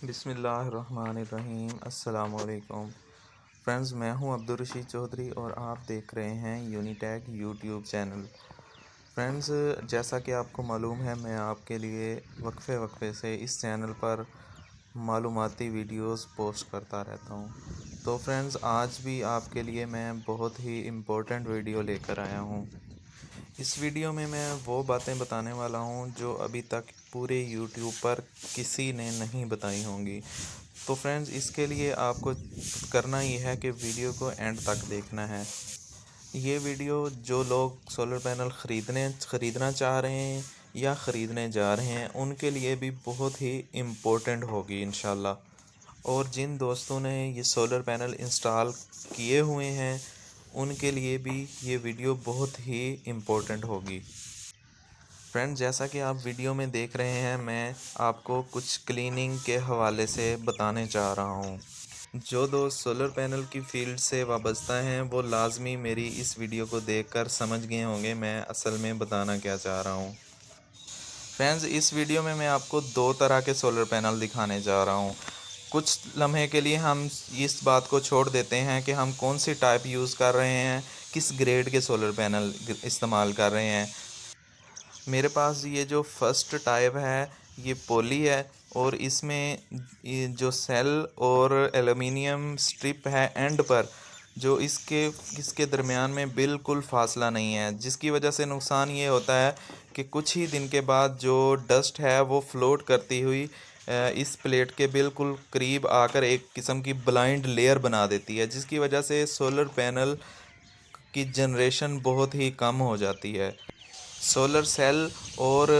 बिस्मिल्लाहिर्रहमानिर्रहीम। अस्सलाम वालेकुम फ्रेंड्स, मैं हूं अब्दुल रशीद चौधरी और आप देख रहे हैं यूनिटेक यूट्यूब चैनल। फ्रेंड्स, जैसा कि आपको मालूम है, मैं आपके लिए वक्फे वक्फे से इस चैनल पर मालूमाती वीडियोस पोस्ट करता रहता हूं। तो फ्रेंड्स, आज भी आपके लिए मैं बहुत ही इम्पोर्टेंट वीडियो लेकर आया हूं। इस वीडियो में मैं वो बातें बताने वाला हूँ जो अभी तक पूरे यूट्यूब पर किसी ने नहीं बताई होंगी। तो फ्रेंड्स, इसके लिए आपको करना ये है कि वीडियो को एंड तक देखना है। ये वीडियो जो लोग सोलर पैनल ख़रीदना चाह रहे हैं या ख़रीदने जा रहे हैं, उनके लिए भी बहुत ही इम्पोर्टेंट होगी इंशाल्लाह। और जिन दोस्तों ने ये सोलर पैनल इंस्टॉल किए हुए हैं, उनके लिए भी ये वीडियो बहुत ही इम्पोर्टेंट होगी। फ्रेंड्स, जैसा कि आप वीडियो में देख रहे हैं, मैं आपको कुछ क्लीनिंग के हवाले से बताने चाह रहा हूँ। जो दोस्त सोलर पैनल की फील्ड से वाबस्ता हैं, वो लाजमी मेरी इस वीडियो को देखकर समझ गए होंगे मैं असल में बताना क्या चाह रहा हूँ। फ्रेंड्स, इस वीडियो में मैं आपको दो तरह के सोलर पैनल दिखाने जा रहा हूँ। कुछ लम्हे के लिए हम इस बात को छोड़ देते हैं कि हम कौन सी टाइप यूज़ कर रहे हैं, किस ग्रेड के सोलर पैनल इस्तेमाल कर रहे हैं। मेरे पास ये जो फर्स्ट टाइप है, ये पोली है और इसमें ये जो सेल और एल्युमिनियम स्ट्रिप है एंड पर, जो इसके दरमियान में बिल्कुल फासला नहीं है, जिसकी वजह से नुकसान ये होता है कि कुछ ही दिन के बाद जो डस्ट है वो फ्लोट करती हुई इस प्लेट के बिल्कुल करीब आकर एक किस्म की ब्लाइंड लेयर बना देती है, जिसकी वजह से सोलर पैनल की जनरेशन बहुत ही कम हो जाती है। सोलर सेल और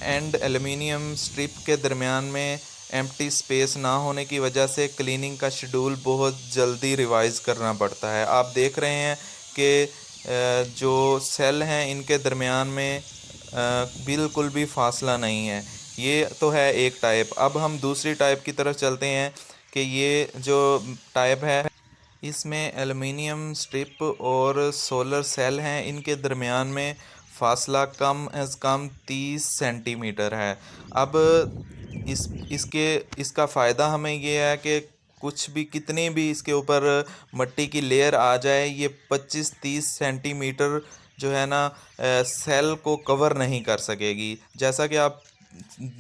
एंड एल्युमिनियम स्ट्रिप के दरमियान में एम्प्टी स्पेस ना होने की वजह से क्लीनिंग का शेड्यूल बहुत जल्दी रिवाइज़ करना पड़ता है। आप देख रहे हैं कि जो सेल हैं, इनके दरमियान में बिल्कुल भी फासला नहीं है। ये तो है एक टाइप। अब हम दूसरी टाइप की तरफ चलते हैं कि ये जो टाइप है, इसमें एल्युमिनियम स्ट्रिप और सोलर सेल हैं, इनके दरमियान में फासला कम अज़ कम 30 सेंटीमीटर है। अब इसका फ़ायदा हमें ये है कि कुछ भी कितनी भी इसके ऊपर मिट्टी की लेयर आ जाए, ये 25-30 सेंटीमीटर जो है ना सेल को कवर नहीं कर सकेगी। जैसा कि आप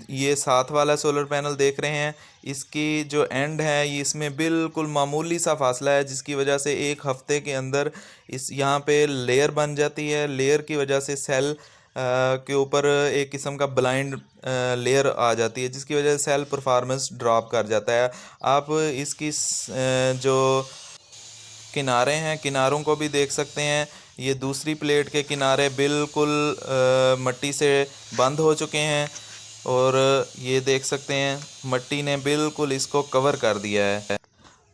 ये साथ वाला सोलर पैनल देख रहे हैं, इसकी जो एंड है, ये इसमें बिल्कुल मामूली सा फासला है, जिसकी वजह से एक हफ्ते के अंदर इस यहाँ पे लेयर बन जाती है। लेयर की वजह से सेल के ऊपर एक किस्म का ब्लाइंड लेयर आ जाती है, जिसकी वजह से सेल परफॉर्मेंस ड्रॉप कर जाता है। आप इसकी जो किनारे हैं, किनारों को भी देख सकते हैं। ये दूसरी प्लेट के किनारे बिल्कुल मिट्टी से बंद हो चुके हैं और ये देख सकते हैं मिट्टी ने बिल्कुल इसको कवर कर दिया है।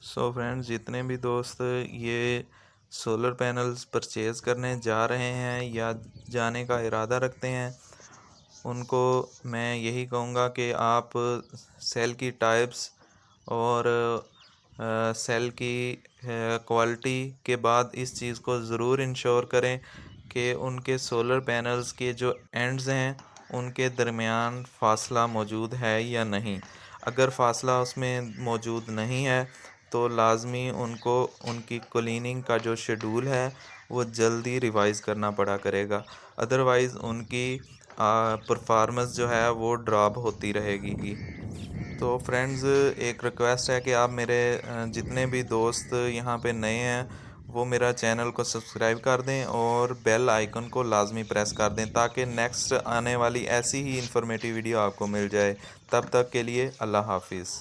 सो फ्रेंड्स, जितने भी दोस्त ये सोलर पैनल्स परचेज़ करने जा रहे हैं या जाने का इरादा रखते हैं, उनको मैं यही कहूँगा कि आप सेल की टाइप्स और सेल की क्वालिटी के बाद इस चीज़ को ज़रूर इंश्योर करें कि उनके सोलर पैनल्स के जो एंड्स हैं, उनके दरमियान फ़ासला मौजूद है या नहीं। अगर फ़ासला उसमें मौजूद नहीं है तो लाजमी उनको उनकी क्लीनिंग का जो शेड्यूल है वो जल्दी रिवाइज़ करना पड़ा करेगा, अदरवाइज़ उनकी परफॉर्मेंस जो है वो ड्रॉप होती रहेगी। तो फ्रेंड्स, एक रिक्वेस्ट है कि आप मेरे जितने भी दोस्त यहाँ पे नए हैं, वो मेरा चैनल को सब्सक्राइब कर दें और बेल आइकन को लाजमी प्रेस कर दें, ताकि नेक्स्ट आने वाली ऐसी ही इंफॉर्मेटिव वीडियो आपको मिल जाए। तब तक के लिए अल्लाह हाफिज़।